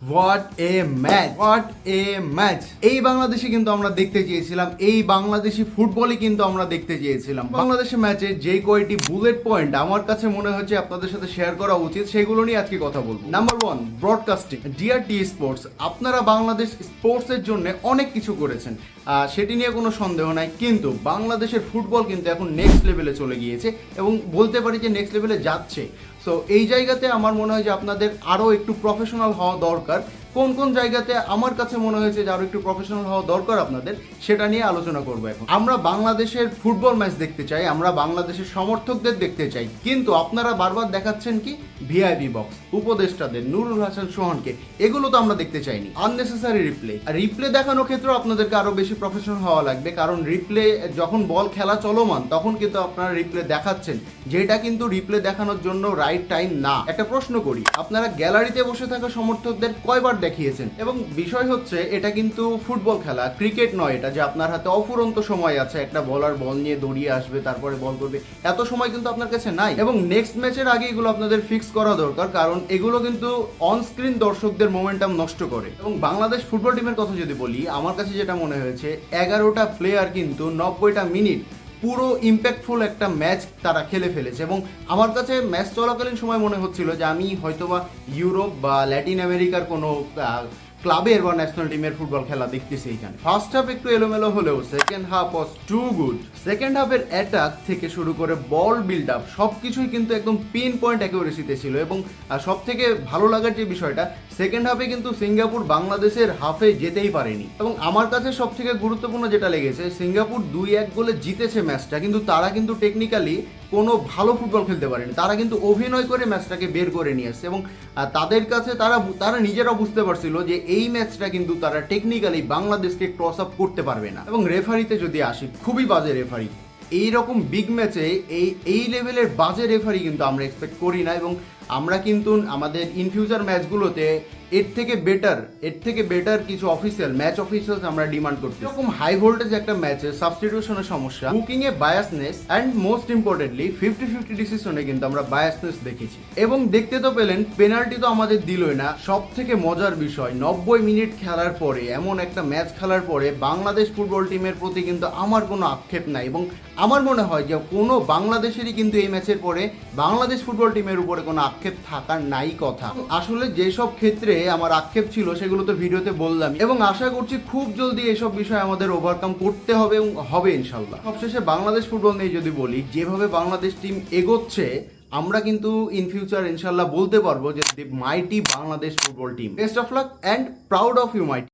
What a match, what a match. এই বাংলাদেশে কিন্তু আমরা দেখতে চেয়েছিলাম, এই বাংলাদেশি ফুটবলই কিন্তু আমরা দেখতে চেয়েছিলাম। বাংলাদেশের ম্যাচে যে কয়টি বুলেট পয়েন্ট আমার কাছে মনে হচ্ছে আপনাদের সাথে শেয়ার করা উচিত, সেগুলো নিয়ে আজকে কথা বলবো। Number 1, broadcasting. ডিআরটি স্পোর্টস, আপনারা বাংলাদেশ স্পোর্টসের জন্য অনেক কিছু করেছেন, সেটি নিয়ে কোনো সন্দেহ নাই। কিন্তু বাংলাদেশের ফুটবল কিন্তু এখন নেক্সট লেভেলে চলে গিয়েছে এবং বলতে পারি যে নেক্সট লেভেলে যাচ্ছে। সো এই জায়গাতে আমার মনে হয় যে আপনাদের আরও একটু প্রফেশনাল হওয়া দরকার। কোন কোন জায়গাতে আমার কাছে মনে হয়েছে যে আরও একটু প্রফেশনাল হওয়া দরকার আপনাদের, সেটা নিয়ে আলোচনা করবো এখন। আমরা বাংলাদেশের ফুটবল ম্যাচ দেখতে চাই, আমরা বাংলাদেশের সমর্থকদের দেখতে চাই, কিন্তু আপনারা বারবার দেখাচ্ছেন কি ভিআইপি বক্স, উপদেষ্টাদের, নুরুল হাসান সোহানকে, এগুলো তো আমরা দেখতে চাইনি। আননেসেসারি রিপ্লে দেখানোর ক্ষেত্রেও আপনাদেরকে আরও বেশি প্রফেশনাল হওয়া লাগবে, কারণ রিপ্লে যখন বল খেলা চলমান তখন কিন্তু আপনারা রিপ্লে দেখাচ্ছেন, যেটা কিন্তু রিপ্লে দেখানোর জন্য রাইট টাইম না। একটা প্রশ্ন করি, আপনারা গ্যালারিতে বসে থাকা সমর্থকদের কয়বার দেখিয়েছেন? এবং বিষয় হচ্ছে এটা কিন্তু ফুটবল খেলা, ক্রিকেট নয় এটা যে আপনার হাতে অফুরন্ত সময় আছে, একটা বলার বল নিয়ে দৌড়িয়ে আসবে তারপরে বল করবে, এত সময় কিন্তু আপনার কাছে নাই। এবং নেক্সট ম্যাচের আগে এগুলো আপনাদের ফিক্স করা দরকার, কারণ এগুলো কিন্তু অন স্ক্রিন দর্শকদের মোমেন্টাম নষ্ট করে। এবং বাংলাদেশ ফুটবল টিমের কথা যদি বলি, আমার কাছে যেটা মনে হয়েছে, 11টা প্লেয়ার কিন্তু 90টা মিনিট পুরো ইম্প্যাক্টফুল একটা ম্যাচ তারা খেলে ফেলেছে। এবং আমার কাছে ম্যাচ চলাকালীন সময় মনে হচ্ছিল যে আমি হয়তোবা ইউরোপ বা ল্যাটিন আমেরিকার কোনো ক্লাবের বা ন্যাশনাল টিমের ফুটবল খেলা দেখতেছি এখানে। ফার্স্ট হাফ একটু এলোমেলো হলেও সেকেন্ড হাফ ওয়াজ টু গুড। সেকেন্ড হাফের অ্যাটাক থেকে শুরু করে বল বিল্ড আপ সবকিছুই কিন্তু একদম পিন পয়েন্ট অ্যাকুরেসিতে ছিল। এবং সব থেকে ভালো লাগার যে বিষয়টা, সেকেন্ড হাফে কিন্তু সিঙ্গাপুর বাংলাদেশের হাফে যেতেই পারেনি। এবং আমার কাছে সব থেকে গুরুত্বপূর্ণ যেটা লেগেছে, সিঙ্গাপুর 2-1 গোলে জিতেছে ম্যাচটা, কিন্তু তারা কিন্তু টেকনিক্যালি কোনো ভালো ফুটবল খেলতে পারেনি। তারা কিন্তু অভিনয় করে ম্যাচটাকে বের করে নিয়ে আসছে। এবং তাদের কাছে তারা নিজেরা বুঝতে পারছিল যে এই ম্যাচটা কিন্তু তারা টেকনিক্যালি বাংলাদেশকে ক্রস আপ করতে পারবে না। এবং রেফারিতে যদি আসি, খুবই বাজে রেফারি। এইরকম বিগ ম্যাচে এই লেভেলের বাজে রেফারি কিন্তু আমরা এক্সপেক্ট করি না। এবং আমরা কিন্তু আমাদের ইন ফিউচার ম্যাচগুলোতে এর থেকে বেটার কিছু ম্যাচ অফিসিয়ালস আমরা ডিমান্ড করছি। এরকম হাই ভোল্টেজ একটা ম্যাচে সাবস্টিটিউশনের সমস্যা, booking A biasness, and most importantly 50-50 ডিসিশনে কিন্তু আমরা বায়াসনেস দেখেছি। এবং দেখতে তো পেলেন, পেনাল্টি তো আমাদের দিলই না। সব থেকে মজার বিষয়, 90 মিনিট খেলার পরে, এমন একটা ম্যাচ খেলার পরে বাংলাদেশ ফুটবল টিমের প্রতি কিন্তু আমার কোনো আক্ষেপ নাই। এবং আমার মনে হয় যে কোনো বাংলাদেশেরই কিন্তু এই ম্যাচের পরে বাংলাদেশ ফুটবল টিমের উপরে কোনো আক্ষেপ থাকার নাই কথা। আসলে যেসব ক্ষেত্রে আমার আক্ষেপ ছিল সেগুলো তো ভিডিওতে বললাম, এবং আশা করছি খুব জলদি এসব বিষয় আমাদের ওভারকাম করতে হবে এবং হবে ইনশাল্লাহ। সবশেষে বাংলাদেশ ফুটবল নিয়ে যদি বলি, যেভাবে বাংলাদেশ টিম এগোচ্ছে, আমরা কিন্তু ইন ফিউচার ইনশাল্লাহ বলতে পারবো যে the mighty Bangladesh football team. Best of luck and proud of you মাইটি।